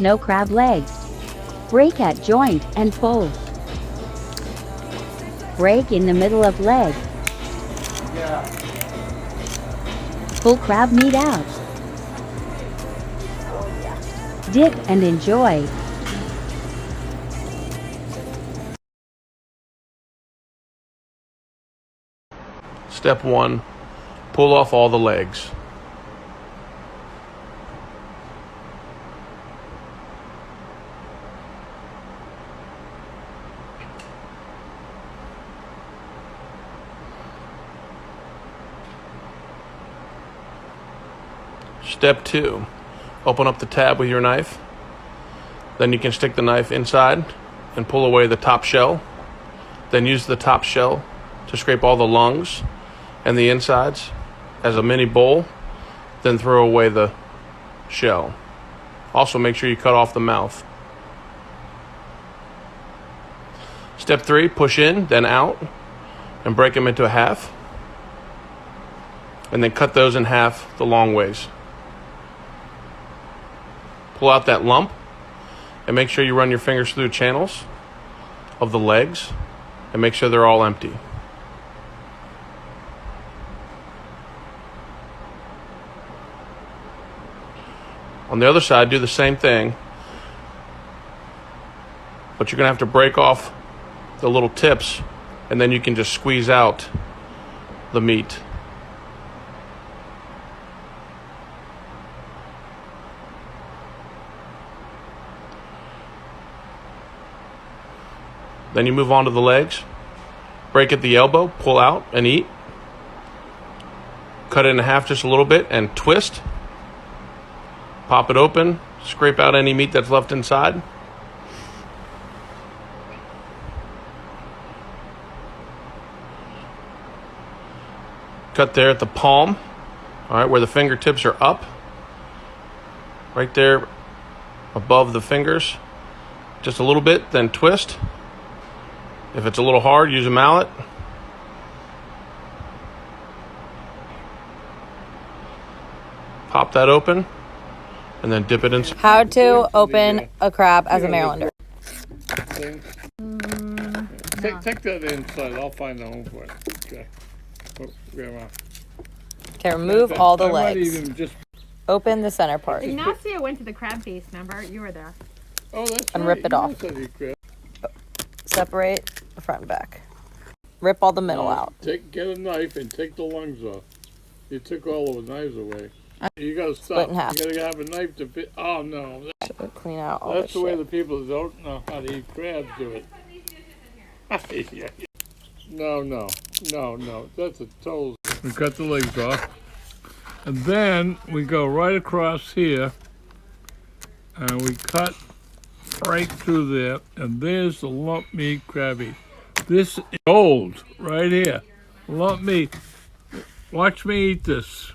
snow crab legs. Break at joint and pull. Break in the middle of leg. Pull crab meat out. Dip and enjoy. Step 1, pull off all the legs. Step 2, open up the tab with your knife. Then you can stick the knife inside and pull away the top shell. Then use the top shell to scrape all the lungs and the insides as a mini bowl. Then throw away the shell. Also make sure you cut off the mouth. Step 3, push in, then out, and break them into a half. And then cut those in half the long ways. Pull out that lump and make sure you run your fingers through the channels of the legs and make sure they're all empty. On the other side, do the same thing, but you're going to have to break off the little tips and then you can just squeeze out the meat. Then you move on to the legs. Break at the elbow, pull out and eat. Cut it in half just a little bit and twist. Pop it open, scrape out any meat that's left inside. Cut there at the palm, all right, where the fingertips are up. Right there above the fingers. Just a little bit, then twist. If it's a little hard, use a mallet. Pop that open and then dip it in. How to open a crab as a Marylander. Take that inside. I'll find a home for it. Okay. Oh, Grandma. Okay, remove all the I might legs. even just... Open the center part. Ignacio went to the crab feast, remember? You were there. Oh, that's And right. rip it You off. said you could. Separate the front and back. Rip all the middle out. Get a knife and take the lungs off. You took all of the knives away. You gotta stop. Split in half. You gotta have a knife to fit. Oh no. Clean out all That's the the way shit. the people that don't know how to eat crabs do it. No. That's a total. We cut the legs off. And then we go right across here. And we cut right through there. And there's the lump meat crabby. This is gold right here. Lump meat. Watch me eat this.